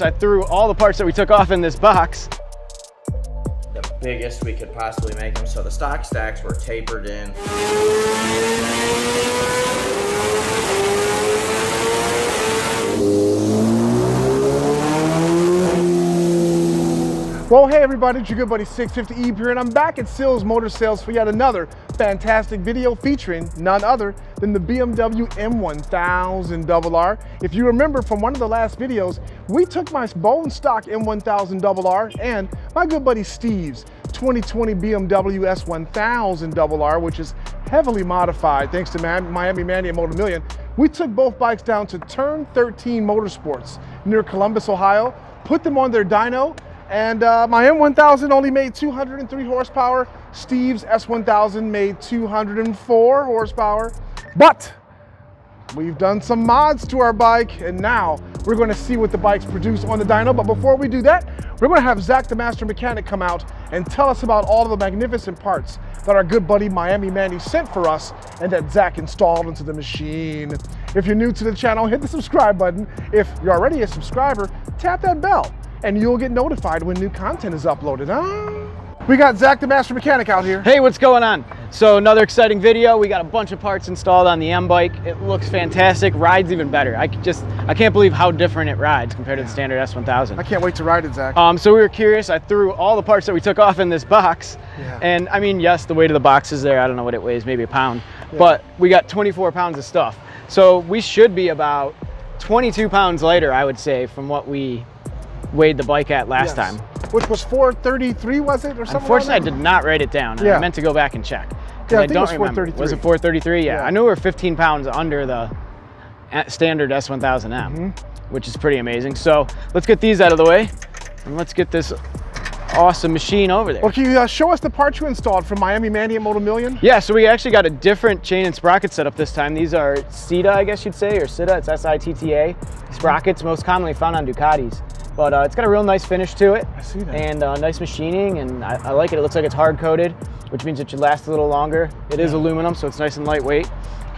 I threw all the parts that we took off in this box. The biggest we could possibly make them, so the stock stacks were tapered in. Well, hey everybody, it's your good buddy 650 here, and I'm back at Sills Motor Sales for yet another fantastic video featuring none other than the BMW M1000RR. If you remember from one of the last videos, we took my bone stock M1000RR and my good buddy Steve's 2020 BMW S1000RR, which is heavily modified thanks to Miami Manny and Motomillion. We took both bikes down to Turn 13 Motorsports near Columbus, Ohio, put them on their dyno, and my M1000 only made 203 horsepower. Steve's S1000 made 204 horsepower. But we've done some mods to our bike, and now we're going to see what the bikes produce on the dyno. But before we do that, we're going to have Zack the Master Mechanic come out and tell us about all of the magnificent parts that our good buddy Miami Manny sent for us and that Zack installed into the machine. If you're new to the channel, hit the subscribe button. If you're already a subscriber, tap that bell, and you'll get notified when new content is uploaded. We got Zack the Master Mechanic out here. Hey, what's going on? So another exciting video. We got a bunch of parts installed on the M bike. It looks fantastic, rides even better. I can't believe how different it rides compared to the standard S1000. I can't wait to ride it, Zack. So we were curious. I threw all the parts that we took off in this box. Yeah. And I mean, yes, the weight of the box is there. I don't know what it weighs, maybe a pound, but we got 24 pounds of stuff. So we should be about 22 pounds lighter, I would say, from what we weighed the bike at last time. Which was 433, was it, or something? Unfortunately, I did not write it down. Yeah. I meant to go back and check. Yeah, I don't think it was 433. Was it 433? Yeah. I knew we were 15 pounds under the standard S1000M, which is pretty amazing. So let's get these out of the way, and let's get this awesome machine over there. Well, can you show us the parts you installed from Miami Manny and Motomillion? Yeah, so we actually got a different chain and sprocket setup this time. These are SITA, I guess you'd say, or SITA. It's S-I-T-T-A. Sprockets, most commonly found on Ducatis. But it's got a real nice finish to it. I see that. And nice machining, and I like it. It looks like it's hard-coated, which means it should last a little longer. It is aluminum, so it's nice and lightweight.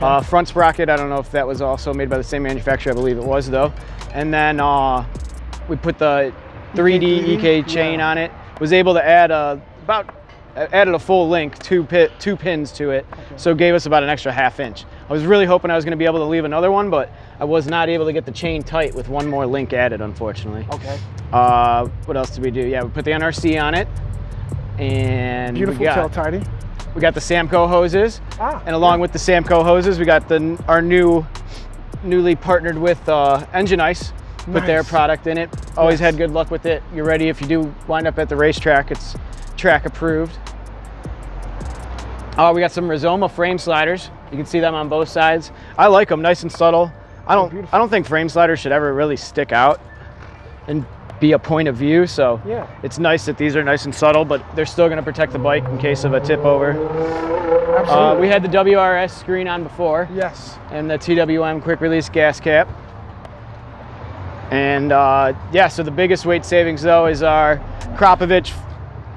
Okay. Front sprocket, I don't know if that was also made by the same manufacturer. I believe it was, though. And then we put the 3D EK chain on it. Was able to add added a full link, two pins to it, so it gave us about an extra ½ inch. I was really hoping I was going to be able to leave another one, but I was not able to get the chain tight with one more link added, unfortunately. Okay. What else did we do? Yeah, we put the NRC on it, and beautiful tail tidy. We got the Samco hoses, and along with the Samco hoses, we got our newly partnered with Engine Ice. Put their product in it. Always had good luck with it. You're ready if you do wind up at the racetrack. It's track approved. We got some Rizoma frame sliders. You can see them on both sides. I like them, nice and subtle. I don't think frame sliders should ever really stick out and be a point of view. So it's nice that these are nice and subtle, but they're still going to protect the bike in case of a tip over. Absolutely. We had the WRS screen on before. Yes. And the TWM quick release gas cap. And yeah, so the biggest weight savings though is our Akrapovic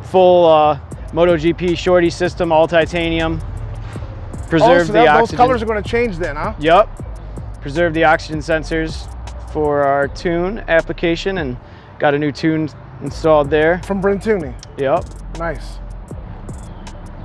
full MotoGP shorty system, all titanium. Preserve the oxygen. Those colors are going to change then, huh? Yep. Preserve the oxygen sensors for our tune application, and got a new tune installed there. From Bryn Tuning. Yep. Nice.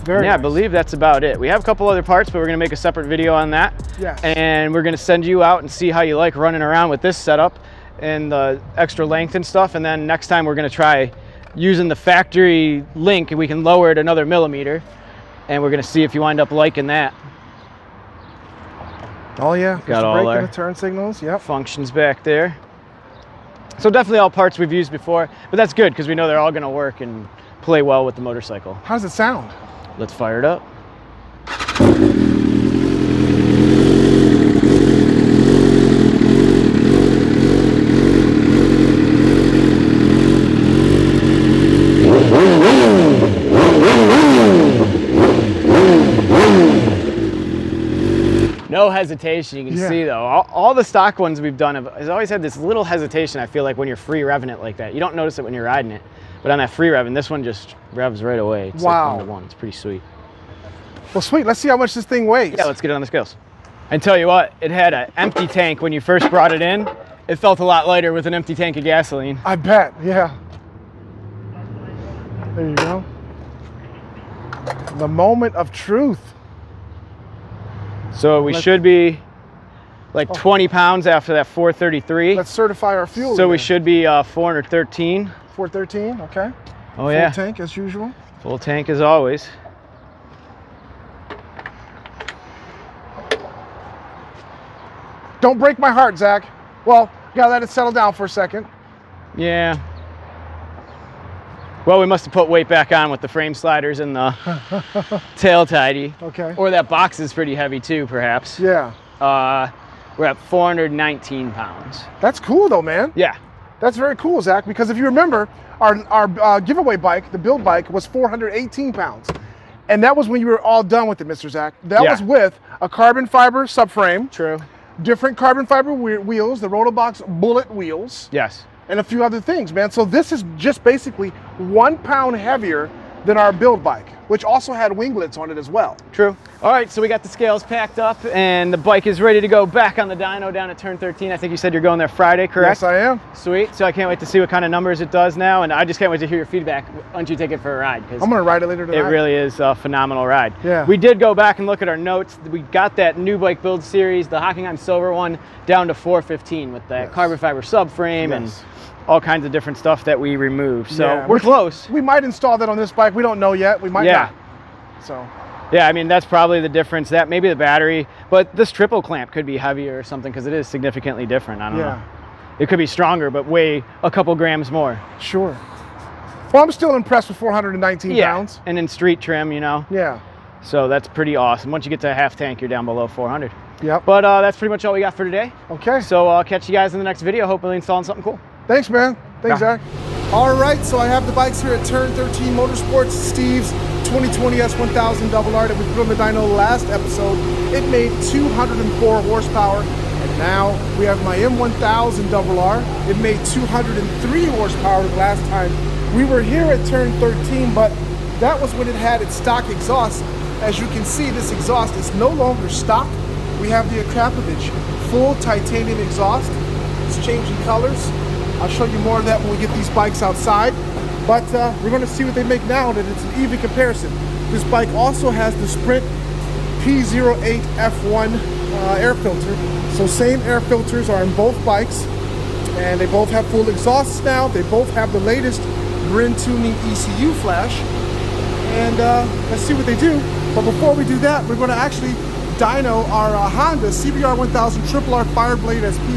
Very nice. I believe that's about it. We have a couple other parts, but we're going to make a separate video on that. Yes. And we're going to send you out and see how you like running around with this setup and the extra length and stuff. And then next time we're going to try using the factory link, and we can lower it another millimeter, and we're going to see if you wind up liking that. Oh yeah, got all brake our and the turn signals. Yep. Functions back there. So definitely all parts we've used before, but that's good because we know they're all going to work and play well with the motorcycle. How does it sound? Let's fire it up. No hesitation, you can see though. All the stock ones we've done has always had this little hesitation, I feel like, when you're free revving it like that. You don't notice it when you're riding it, but on that free revving, this one just revs right away. It's like 1-to-1, it's pretty sweet. Well, sweet, let's see how much this thing weighs. Yeah, let's get it on the scales. I tell you what, it had an empty tank when you first brought it in, It felt a lot lighter with an empty tank of gasoline. I bet, yeah. There you go. The moment of truth. So we should be like 20 pounds after that 433. Let's certify our fuel. So again. we should be 413. 413, okay. Oh yeah. Full tank as usual. Full tank as always. Don't break my heart, Zach. Well, gotta let it settle down for a second. Yeah. Well, we must have put weight back on with the frame sliders and the tail tidy. Okay. Or that box is pretty heavy too, perhaps. Yeah. We're at 419 pounds. That's cool though, man. Yeah. That's very cool, Zach, because if you remember, our giveaway bike, the build bike, was 418 pounds. And that was when you were all done with it, Mr. Zach. That was with a carbon fiber subframe. True. Different carbon fiber wheels, the Rotobox bullet wheels. Yes. And a few other things, man. So this is just basically 1 pound heavier than our build bike, which also had winglets on it as well. True. All right, so we got the scales packed up and the bike is ready to go back on the dyno down at turn 13. I think you said you're going there Friday, correct? Yes, I am. Sweet. So I can't wait to see what kind of numbers it does now, and I just can't wait to hear your feedback once you take it for a ride. I'm gonna ride it later tonight. It really is a phenomenal ride. Yeah. We did go back and look at our notes. We got that new bike build series, the Hockenheim Silver one, down to 415 with that carbon fiber subframe and all kinds of different stuff that we removed. So we're close. We might install that on this bike. We don't know yet. We might not. So. Yeah, I mean, that's probably the difference. That maybe the battery, but this triple clamp could be heavier or something because it is significantly different. I don't know. It could be stronger, but weigh a couple grams more. Sure. Well, I'm still impressed with 419 pounds. And in street trim, you know. Yeah. So that's pretty awesome. Once you get to a half tank, you're down below 400. Yep. But that's pretty much all we got for today. Okay. So I'll catch you guys in the next video, hopefully installing something cool. Thanks, man. Thanks, Zach. All right, so I have the bikes here at Turn 13 Motorsports. Steve's 2020 S1000RR that we put on the dyno last episode. It made 204 horsepower. And now we have my M1000RR. It made 203 horsepower the last time we were here at Turn 13, but that was when it had its stock exhaust. As you can see, this exhaust is no longer stock. We have the Akrapovic full titanium exhaust. It's changing colors. I'll show you more of that when we get these bikes outside. But we're going to see what they make now, that it's an even comparison. This bike also has the Sprint P08 F1 air filter. So same air filters are in both bikes. And they both have full exhausts now. They both have the latest Bryn Tuning ECU flash. And let's see what they do. But before we do that, we're going to actually dyno our Honda CBR 1000RR-R Fireblade SP.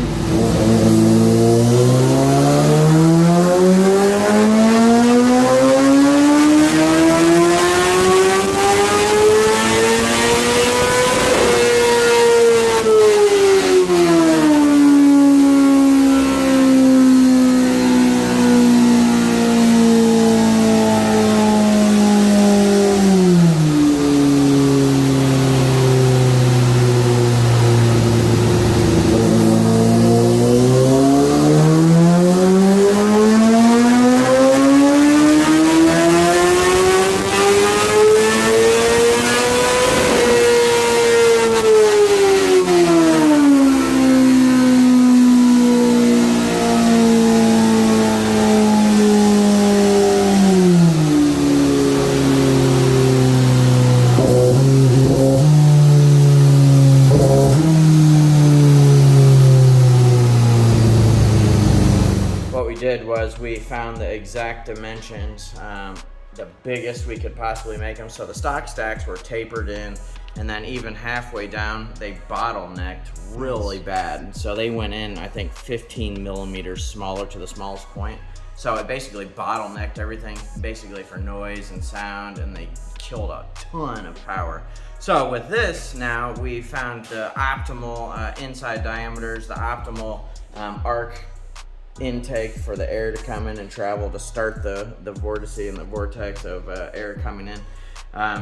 Was we found the exact dimensions, the biggest we could possibly make them. So the stock stacks were tapered in, and then even halfway down, they bottlenecked really bad. And so they went in, I think, 15 millimeters smaller to the smallest point. So it basically bottlenecked everything, basically for noise and sound, and they killed a ton of power. So with this now, we found the optimal inside diameters, the optimal arc intake for the air to come in and travel to start the vortice and the vortex of air coming in.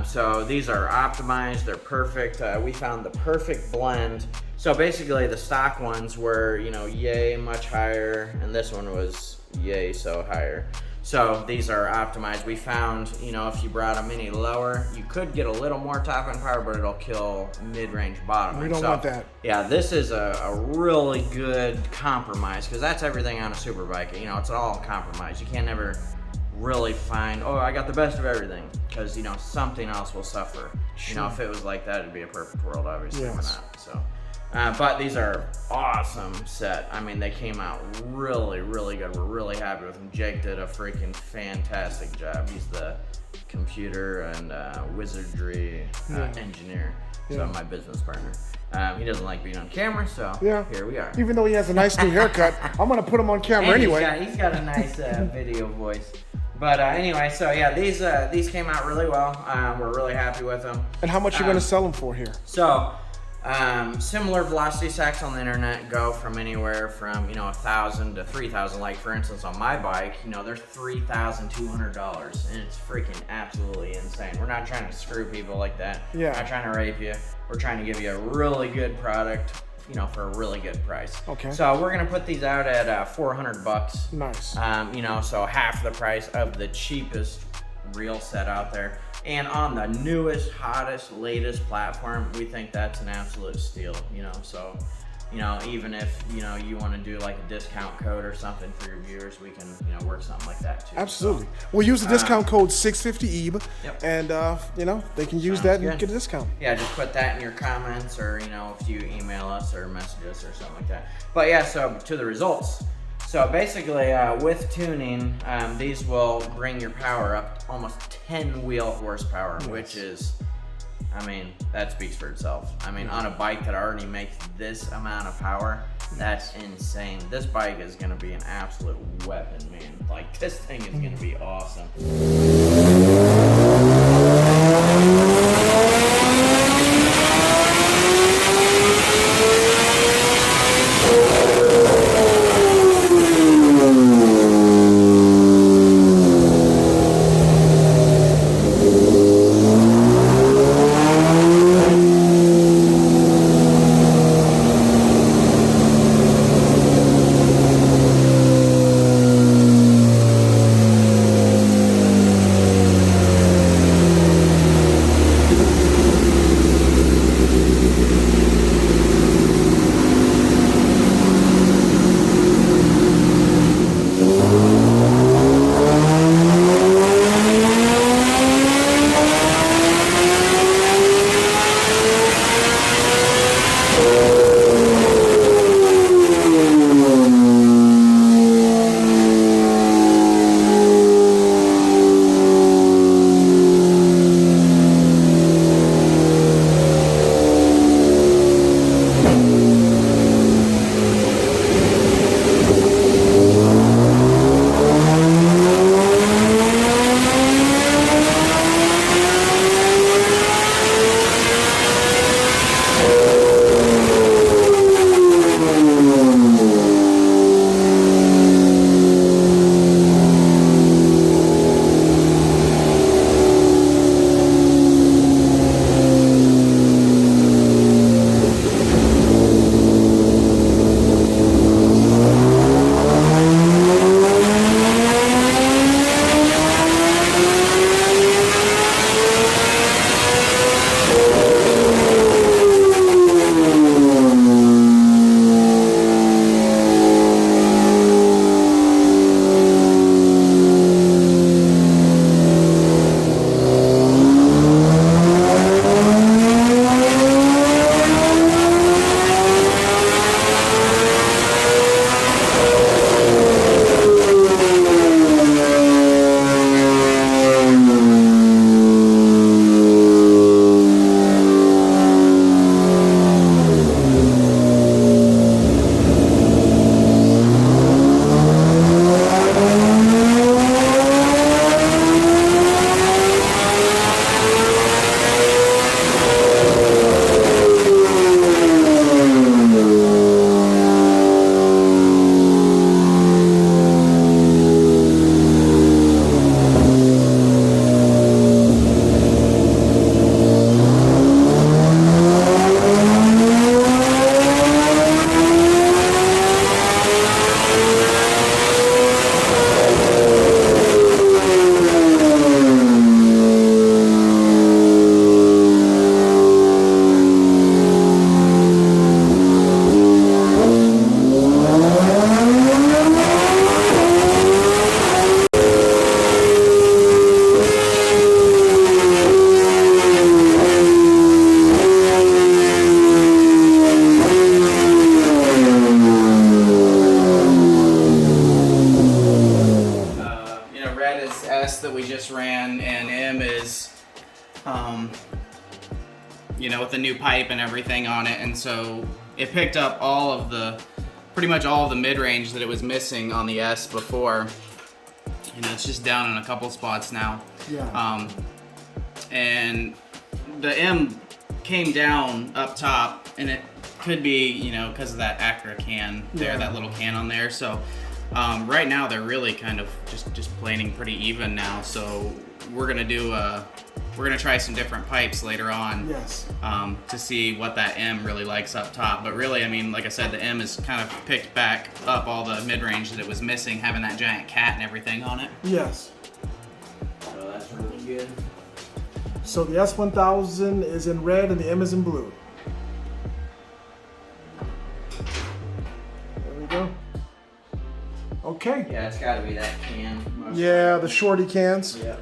So these are optimized, they're perfect. We found the perfect blend. So basically the stock ones were, you know, yay much higher, and this one was yay so higher. So these are optimized. We found, you know, if you brought them any lower, you could get a little more top end power, but it'll kill mid-range bottom. We don't want that. Yeah, this is a really good compromise, because that's everything on a super bike. You know, it's all compromise. You can't never really find, oh, I got the best of everything, because, you know, something else will suffer. Sure. You know, if it was like that, it'd be a perfect world, obviously. Yes. We're not. So. But these are awesome set. I mean, they came out really, really good. We're really happy with them. Jake did a freaking fantastic job. He's the computer and wizardry engineer. So my business partner. He doesn't like being on camera, so here we are. Even though he has a nice new haircut, I'm gonna put him on camera anyway. He's got a nice video voice. But anyway, so yeah, these came out really well. We're really happy with them. And how much you gonna sell them for here? So. Similar velocity sacks on the internet go from anywhere from, you know, $1,000 to $3,000. Like, for instance, on my bike, you know, they're $3,200, and it's freaking absolutely insane. We're not trying to screw people like that. Yeah. We're not trying to rape you. We're trying to give you a really good product, you know, for a really good price. Okay. So we're gonna put these out at $400. Nice. You know, so half the price of the cheapest reel set out there. And on the newest, hottest, latest platform, we think that's an absolute steal, you know. So, you know, even if, you know, you want to do like a discount code or something for your viewers, we can, you know, work something like that too. Absolutely. We'll use the discount code 650EB, Yep. and you know, they can use Sounds that good. and get a discount. Yeah, just put that in your comments, or, you know, if you email us or message us or something like that. But yeah, so to the results. So basically, with tuning, these will bring your power up almost 10 wheel horsepower, which is, I mean, that speaks for itself. I mean, on a bike that already makes this amount of power, that's insane. This bike is gonna be an absolute weapon, man. Like, this thing is gonna be awesome. S that we just ran, and M is, you know, with the new pipe and everything on it, and so it picked up pretty much all of the mid-range that it was missing on the S before. You know, it's just down in a couple spots now. Yeah. And the M came down up top, and it could be, you know, because of that Acra can there, that little can on there. So right now they're really kind of just planing pretty even now. So we're gonna try some different pipes later on. Yes. To see what that M really likes up top. But really, I mean, like I said, the M has kind of picked back up all the mid-range that it was missing, having that giant cat and everything on it. Yes. So that's really good. So the S1000 is in red and the M is in blue. There we go. Okay. Yeah, it's got to be that can. Yeah, the shorty cans. Yeah.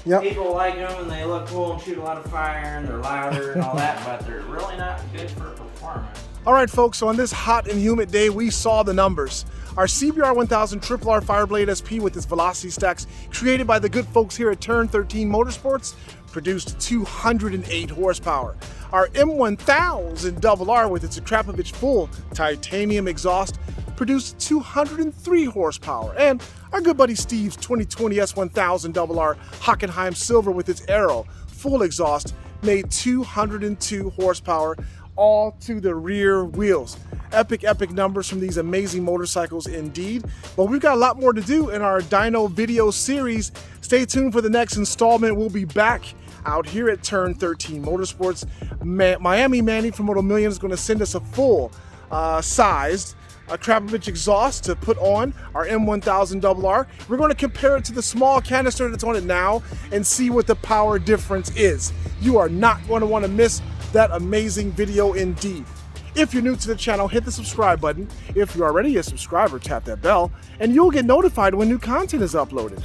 Yep. People like them and they look cool and shoot a lot of fire and they're louder and all that, but they're really not good for performance. All right, folks, so on this hot and humid day, we saw the numbers. Our CBR 1000RR-R Fireblade SP with its velocity stacks, created by the good folks here at Turn 13 Motorsports, produced 208 horsepower. Our M1000RR with its Akrapovic full titanium exhaust produced 203 horsepower. And our good buddy Steve's 2020 S1000RR Hockenheim Silver with its Aero full exhaust made 202 horsepower, all to the rear wheels. Epic numbers from these amazing motorcycles indeed. But we've got a lot more to do in our dyno video series. Stay tuned for the next installment. We'll be back out here at Turn 13 Motorsports. Miami Manny from Motomillion is going to send us a full sized Akrapovic exhaust to put on our M1000RR. We're going to compare it to the small canister that's on it now and see what the power difference is. You are not going to want to miss that amazing video indeed. If you're new to the channel, hit the subscribe button. If you're already a subscriber, tap that bell, and you'll get notified when new content is uploaded.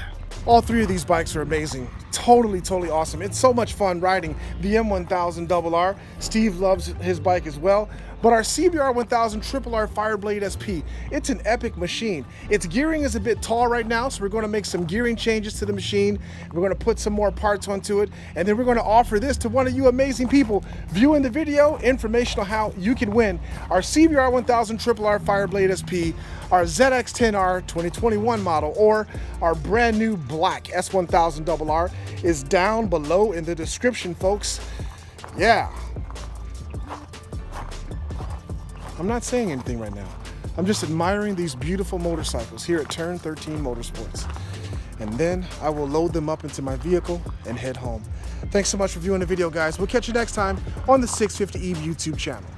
All three of these bikes are amazing. Totally awesome. It's so much fun riding the M1000RR. Steve loves his bike as well. But our CBR 1000RR-R Fireblade SP, it's an epic machine. Its gearing is a bit tall right now, so we're going to make some gearing changes to the machine. We're going to put some more parts onto it, and then we're going to offer this to one of you amazing people viewing the video, information on how you can win our CBR 1000RR-R Fireblade SP, our ZX10R 2021 model, or our brand new black S1000RR is down below in the description, folks. Yeah. I'm not saying anything right now. I'm just admiring these beautiful motorcycles here at Turn 13 Motorsports. And then I will load them up into my vehicle and head home. Thanks so much for viewing the video, guys. We'll catch you next time on the 650 Eve YouTube channel.